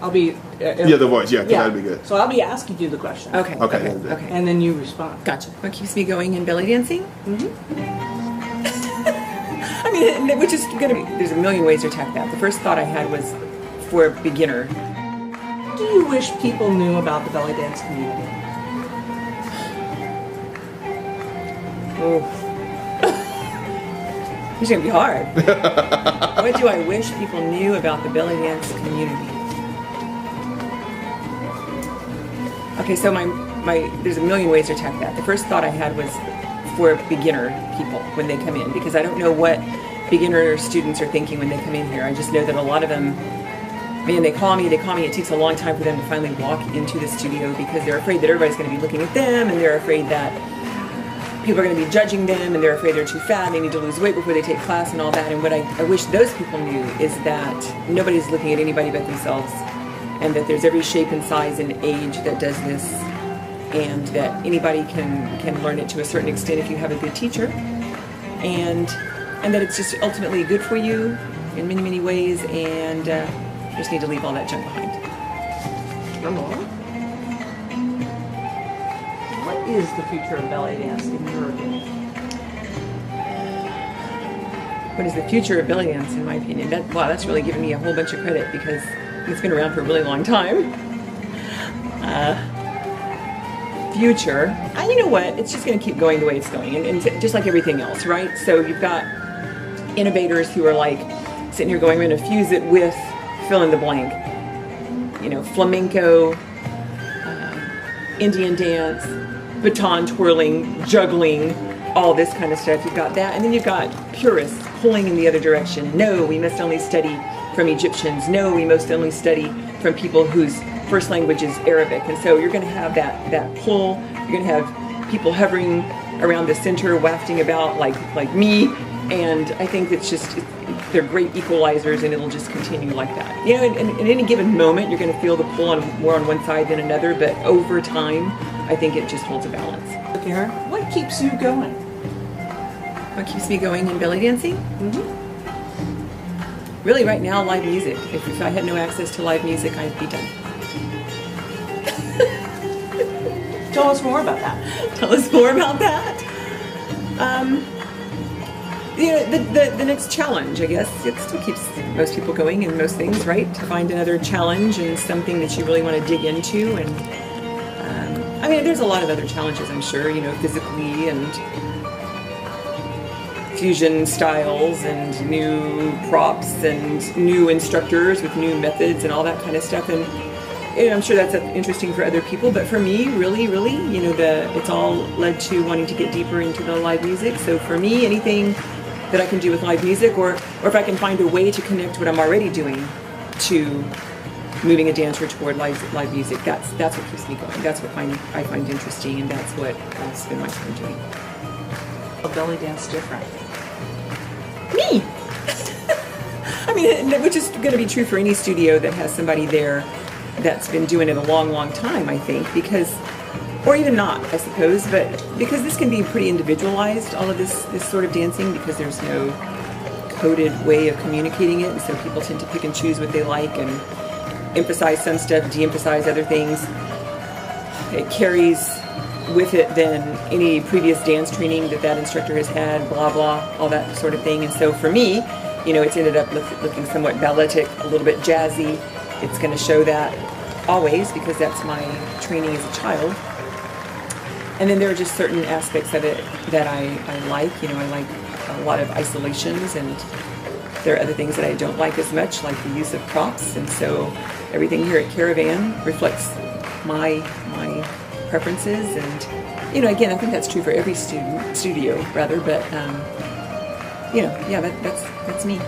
I'll be... yeah, the voice. Yeah, that'd be good. So I'll be asking you the question. Okay. Okay. And then you respond. Gotcha. What keeps me going in belly dancing? Mm-hmm. I mean, which is going to be... There's a million ways to attack that. The first thought I had was for a beginner. Do you wish people knew about the belly dance community? Oh. It's going to be hard. What do I wish people knew about the belly dance community? Okay, so there's a million ways to attack that. The first thought I had was for beginner people when they come in, because I don't know what beginner students are thinking when they come in here. I just know that a lot of them, man, they call me, it takes a long time for them to finally walk into the studio because they're afraid that everybody's going to be looking at them, and they're afraid that people are going to be judging them, and they're afraid they're too fat, and they need to lose weight before they take class and all that. And what I wish those people knew is that nobody's looking at anybody but themselves, and that there's every shape and size and age that does this, and that anybody can learn it to a certain extent if you have a good teacher, and that it's just ultimately good for you in many, many ways, and you just need to leave all that junk behind. What is the future of belly dance in your opinion? What is the future of belly dance in my opinion? Wow, that's really given me a whole bunch of credit because it's been around for a really long time. Future, you know what? It's just going to keep going the way it's going, and just like everything else, right? So you've got innovators who are like sitting here going, we're going to fuse it with fill in the blank. You know, flamenco, Indian dance, baton twirling, juggling, all this kind of stuff. You've got that, and then you've got purists pulling in the other direction. No, we must only study from Egyptians. No, we must only study from people whose first language is Arabic. And so you're going to have that pull. You're going to have people hovering around the center, wafting about like me. And I think it's just, they're great equalizers, and it'll just continue like that. You know, in any given moment, you're going to feel the pull more on one side than another, but over time, I think it just holds a balance. Karen, what keeps you going? What keeps me going in belly dancing? Mm-hmm. Really, right now, live music. If I had no access to live music, I'd be done. Tell us more about that. Tell us more about that. You know, the next challenge, I guess, it still keeps most people going in most things, right? To find another challenge and something that you really want to dig into. And I mean, there's a lot of other challenges, I'm sure, you know, physically and fusion styles and new props and new instructors with new methods and all that kind of stuff. And I'm sure that's interesting for other people, but for me, really, you know, it's all led to wanting to get deeper into the live music. So for me, anything that I can do with live music, or if I can find a way to connect what I'm already doing to moving a dancer toward live music, that's what keeps me going. That's what I find interesting, and that's what I spend my time doing. A belly dance different? Me! I mean, which is going to be true for any studio that has somebody there that's been doing it a long, long time, I think, because, or even not, I suppose, but because this can be pretty individualized, all of this sort of dancing, because there's no coded way of communicating it, and so people tend to pick and choose what they like and emphasize some stuff, de-emphasize other things. It carries with it then any previous dance training that instructor has had, blah, blah, all that sort of thing. And so for me, you know, it's ended up looking somewhat balletic, a little bit jazzy. It's going to show that always, because that's my training as a child. And then there are just certain aspects of it that I like. You know, I like a lot of isolations, and there are other things that I don't like as much, like the use of props. And so everything here at Caravan reflects my preferences. And, you know, again, I think that's true for every studio, rather. But, you know, yeah, that's me.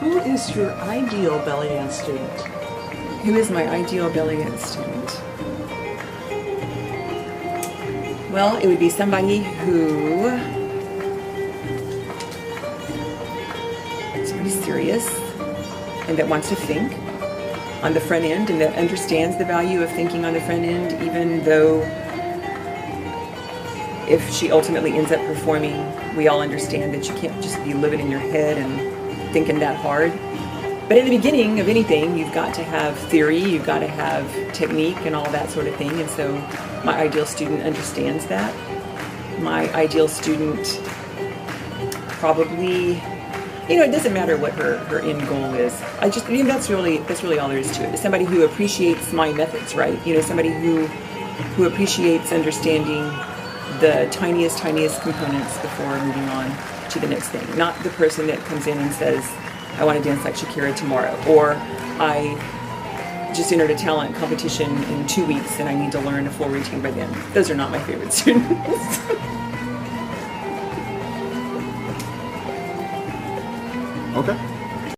Who is your ideal belly dance student? Who is my ideal belly dance student? Well, it would be somebody who is pretty serious and that wants to think on the front end, and that understands the value of thinking on the front end, even though if she ultimately ends up performing, we all understand that you can't just be living in your head and thinking that hard. But in the beginning of anything, you've got to have theory, you've got to have technique and all that sort of thing. And so my ideal student understands that. My ideal student probably, it doesn't matter what her end goal is. That's really all there is to it. It's somebody who appreciates my methods, right? Somebody who appreciates understanding the tiniest components before moving on to the next thing. Not the person that comes in and says, I want to dance like Shakira tomorrow, or I just entered a talent competition in 2 weeks and I need to learn a full routine by then. Those are not my favorite students. Okay.